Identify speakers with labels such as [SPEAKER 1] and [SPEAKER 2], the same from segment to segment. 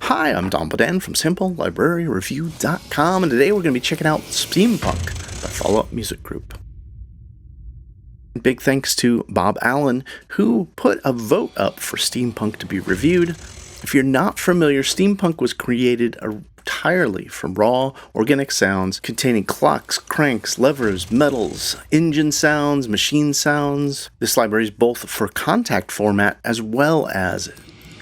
[SPEAKER 1] Hi, I'm Don Bodan from SampleLibraryReview.com, and today we're going to be checking out Steampunk by Fall Out Music Group. Big thanks to Bob Allen, who put a vote up for Steampunk to be reviewed. If you're not familiar, Steampunk was created entirely from raw, organic sounds containing clocks, cranks, levers, metals, engine sounds, machine sounds. This library is both for Kontakt format as well as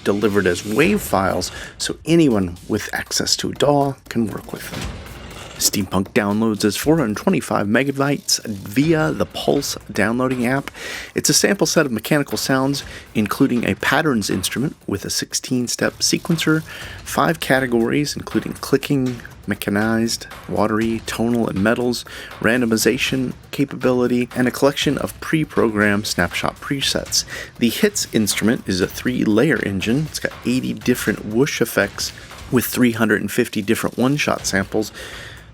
[SPEAKER 1] delivered as WAV files, so anyone with access to a DAW can work with them. Steampunk downloads as 425 megabytes via the Pulse downloading app. It's a sample set of mechanical sounds, including a patterns instrument with a 16-step sequencer, 5 categories, including clicking, mechanized, watery, tonal, and metals, randomization capability, and a collection of pre-programmed snapshot presets. The hits instrument is a 3-layer engine. It's got 80 different whoosh effects with 350 different one-shot samples,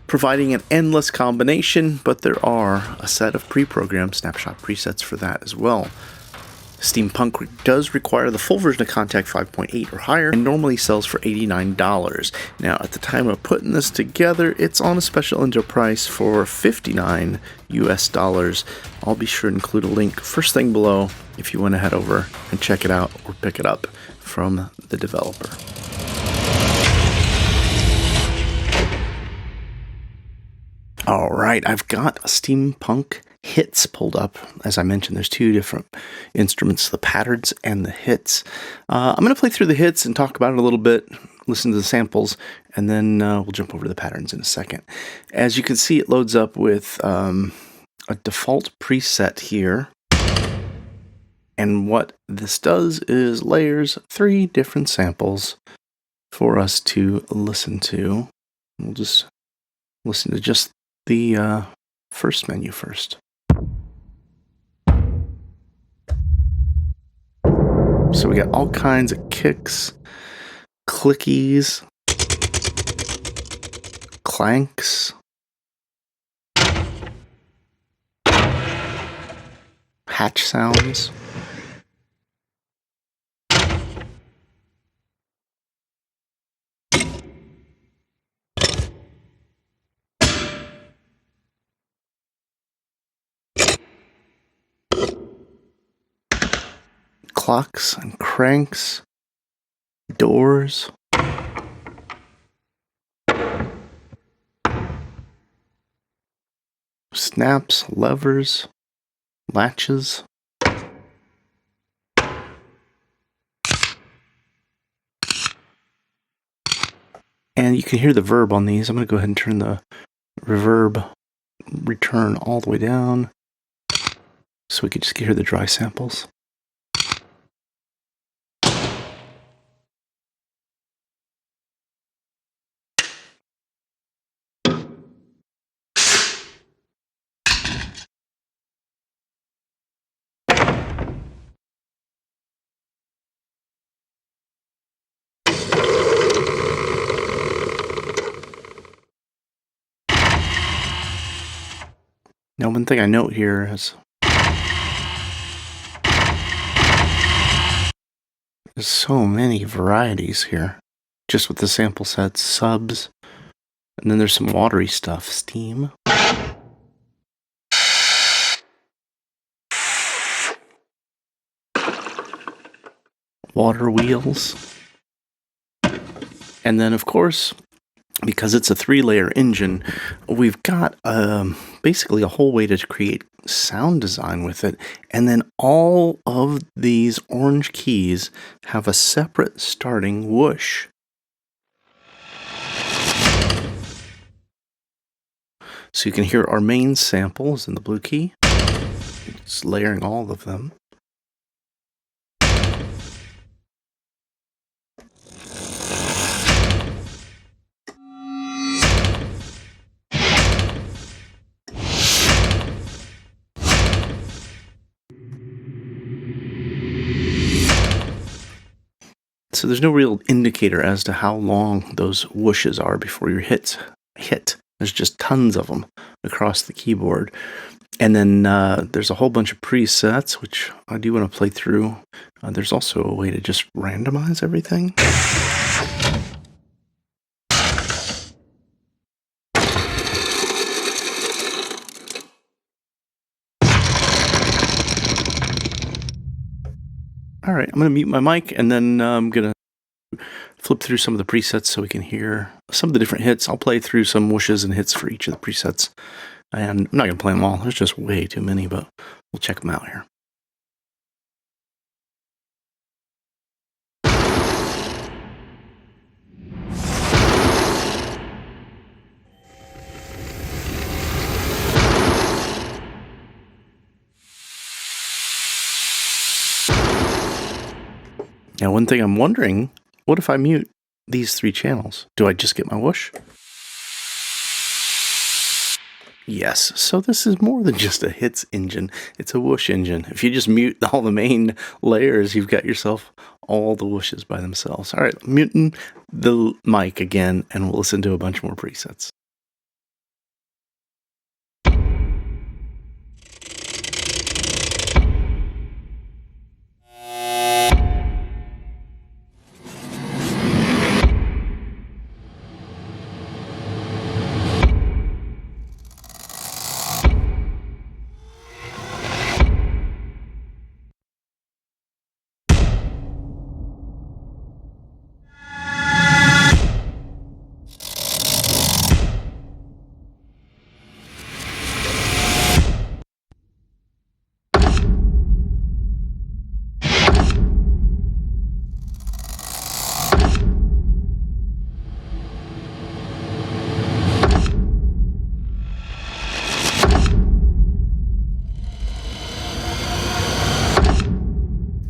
[SPEAKER 1] providing an endless combination, but there are a set of pre-programmed snapshot presets for that as well. Steampunk does require the full version of Kontakt 5.8 or higher, and normally sells for $89. Now, at the time of putting this together, it's on a special intro price for $59 US. I'll be sure to include a link first thing below if you want to head over and check it out or pick it up from the developer. All right, I've got a Steampunk hits pulled up. As I mentioned, there's 2 different instruments, the patterns and the hits. I'm going to play through the hits and talk about it a little bit, listen to the samples, and then we'll jump over to the patterns in a second. As you can see, it loads up with a default preset here. And what this does is layers 3 different samples for us to listen to. We'll just listen to just the first menu first. So we got all kinds of kicks, clickies, clanks, hatch sounds, clocks and cranks, doors, snaps, levers, latches, and you can hear the verb on these. I'm going to go ahead and turn the reverb return all the way down so we can just hear the dry samples. Now, one thing I note here is there's so many varieties here, just with the sample sets, subs, and then there's some watery stuff, steam, water wheels, and then, of course, because it's a 3-layer engine, we've got basically a whole way to create sound design with it. And then all of these orange keys have a separate starting whoosh. So you can hear our main samples in the blue key. It's layering all of them. So there's no real indicator as to how long those whooshes are before your hits hit. There's just tons of them across the keyboard. And then there's a whole bunch of presets, which I do want to play through. There's also a way to just randomize everything. All right, I'm going to mute my mic, and then I'm going to flip through some of the presets so we can hear some of the different hits. I'll play through some whooshes and hits for each of the presets. And I'm not going to play them all. There's just way too many, but we'll check them out here. Now, one thing I'm wondering, what if I mute these 3 channels? Do I just get my whoosh? Yes, so this is more than just a hits engine. It's a whoosh engine. If you just mute all the main layers, you've got yourself all the whooshes by themselves. All right, muting the mic again, and we'll listen to a bunch more presets.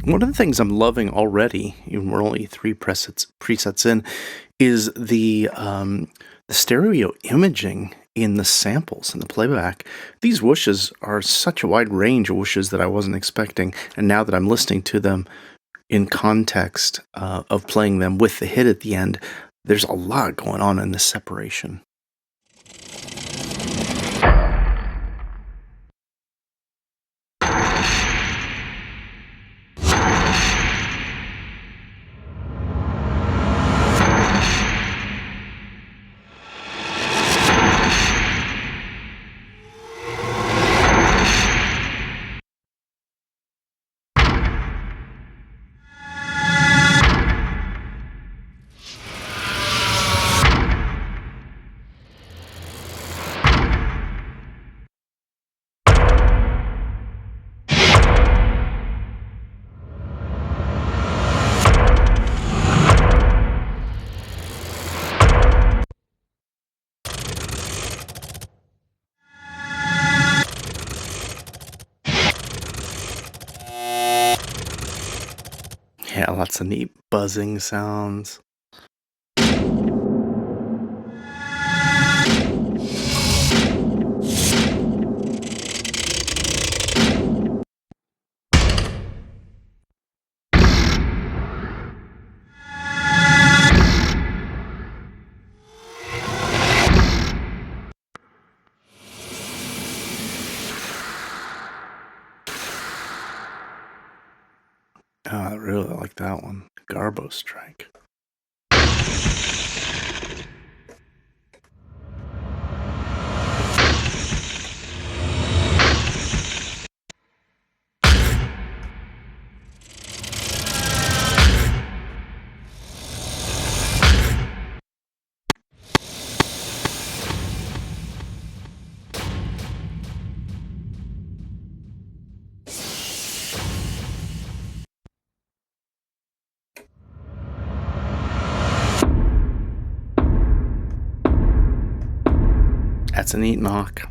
[SPEAKER 1] One of the things I'm loving already, even we're only 3 presets in, is the stereo imaging in the samples and the playback. These whooshes are such a wide range of whooshes that I wasn't expecting, and now that I'm listening to them in context of playing them with the hit at the end, there's a lot going on in this separation. Yeah, lots of neat buzzing sounds. Oh, I really like that one. Garbo Strike. That's a neat knock.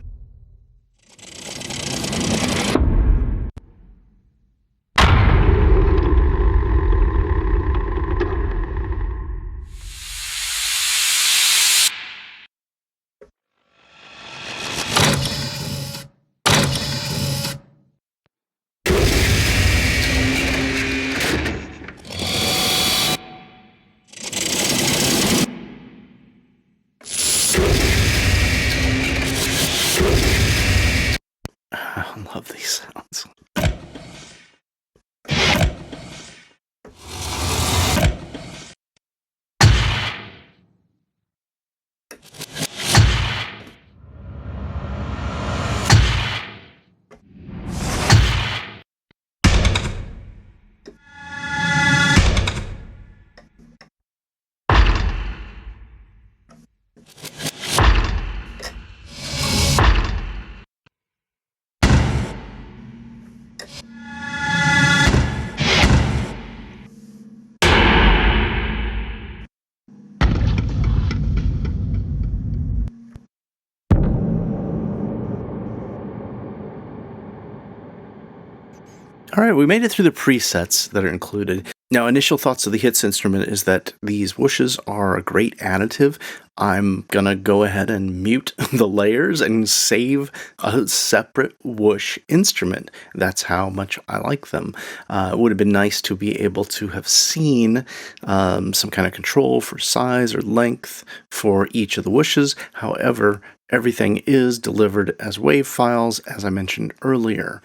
[SPEAKER 1] All right, we made it through the presets that are included. Now, initial thoughts of the hits instrument is that these whooshes are a great additive. I'm going to go ahead and mute the layers and save a separate whoosh instrument. That's how much I like them. It would have been nice to be able to have seen some kind of control for size or length for each of the whooshes. However, everything is delivered as WAV files, as I mentioned earlier.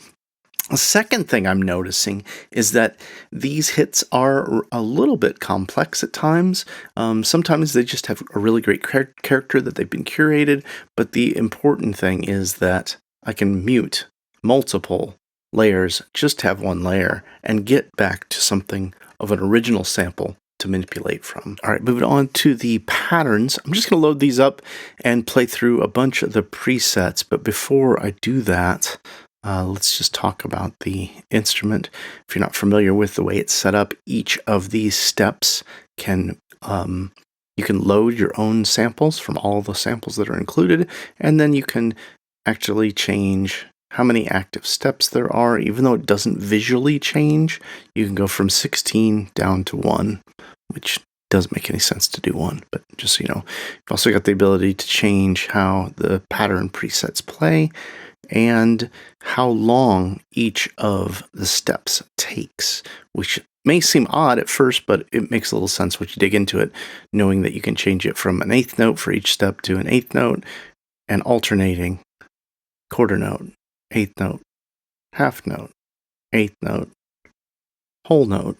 [SPEAKER 1] The second thing I'm noticing is that these hits are a little bit complex at times. Sometimes they just have a really great character that they've been curated, but the important thing is that I can mute multiple layers, just have one layer, and get back to something of an original sample to manipulate from. All right, moving on to the patterns. I'm just going to load these up and play through a bunch of the presets, but before I do that, let's just talk about the instrument. If you're not familiar with the way it's set up, each of these steps can you can load your own samples from all the samples that are included, and then you can actually change how many active steps there are. Even though it doesn't visually change, you can go from 16 down to 1, which doesn't make any sense to do 1, but just so you know. You've also got the ability to change how the pattern presets play, and how long each of the steps takes, which may seem odd at first, but it makes a little sense once you dig into it, knowing that you can change it from an eighth note for each step to an eighth note, and alternating quarter note, eighth note, half note, eighth note, whole note.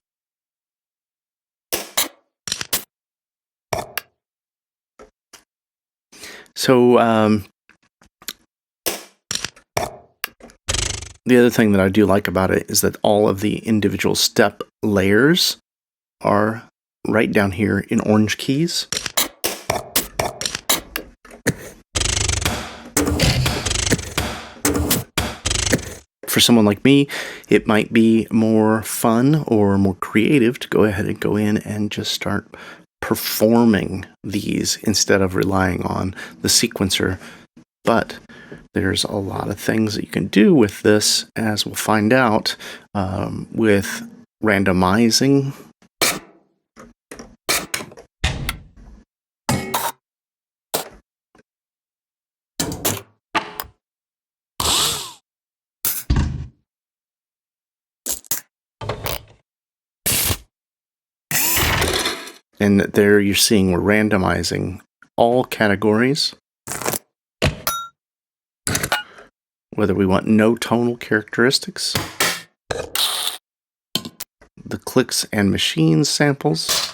[SPEAKER 1] So, the other thing that I do like about it is that all of the individual step layers are right down here in orange keys. For someone like me, it might be more fun or more creative to go ahead and go in and just start performing these instead of relying on the sequencer. But there's a lot of things that you can do with this, as we'll find out, with randomizing. And there you're seeing we're randomizing all categories, whether we want no tonal characteristics, the clicks and machines samples,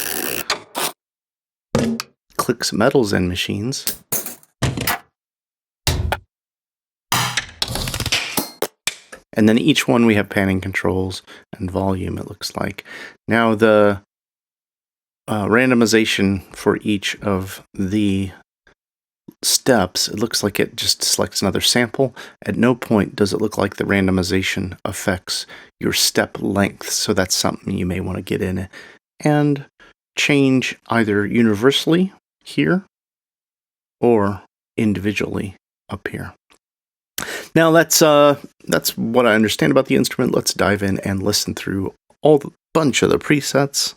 [SPEAKER 1] clicks, metals, and machines, and then each one we have panning controls and volume, it looks like. Now the randomization for each of the steps, it looks like it just selects another sample. At no point does it look like the randomization affects your step length, so that's something you may want to get in and change either universally here or individually up here. Now that's what I understand about the instrument. Let's dive in and listen through all the bunch of the presets.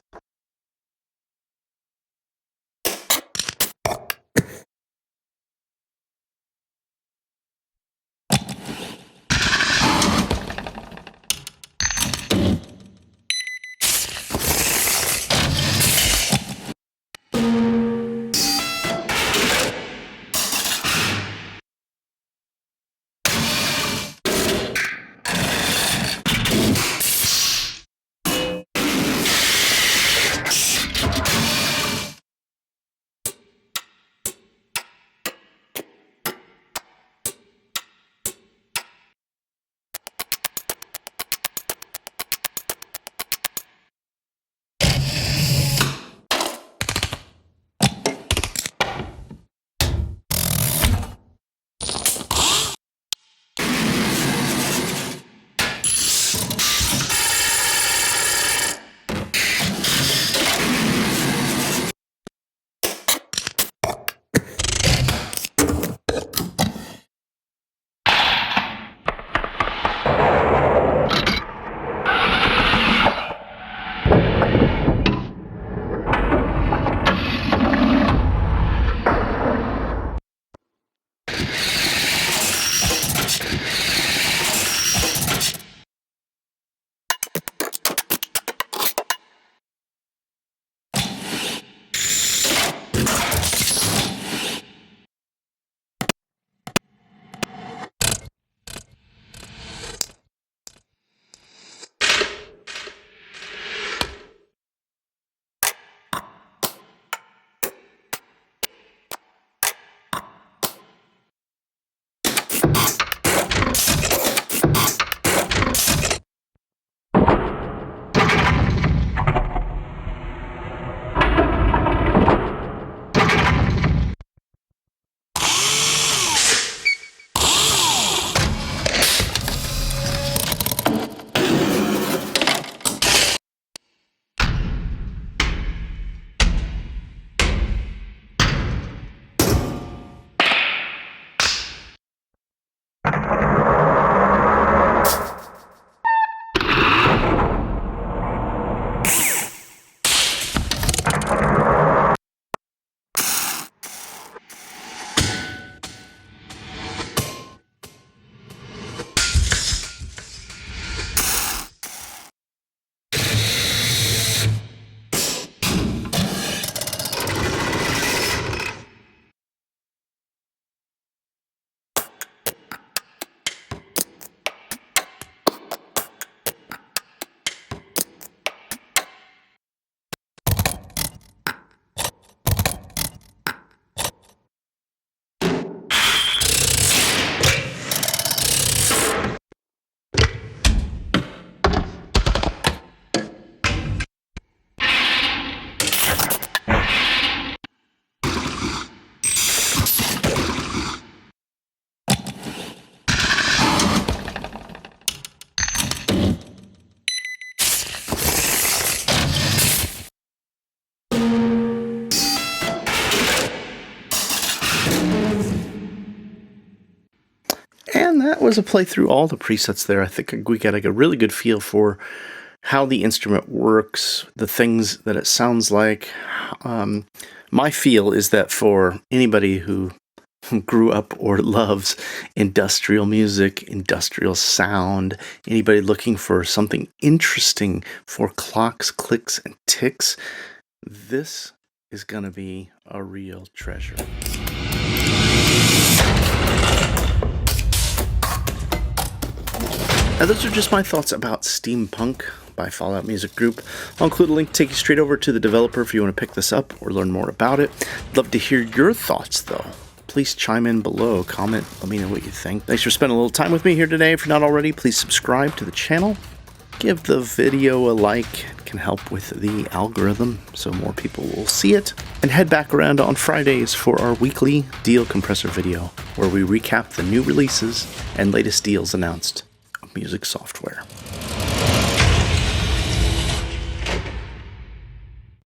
[SPEAKER 1] was a play through all the presets there. I think we got a really good feel for how the instrument works, the things that it sounds like. My feel is that for anybody who grew up or loves industrial music, industrial sound, anybody looking for something interesting for clocks, clicks, and ticks, this is going to be a real treasure. Now, those are just my thoughts about Steampunk by Fallout Music Group. I'll include a link to take you straight over to the developer if you want to pick this up or learn more about it. I'd love to hear your thoughts, though. Please chime in below, comment, let me know what you think. Thanks for spending a little time with me here today. If you're not already, please subscribe to the channel. Give the video a like. It can help with the algorithm so more people will see it. And head back around on Fridays for our weekly deal compressor video, where we recap the new releases and latest deals announced of music software.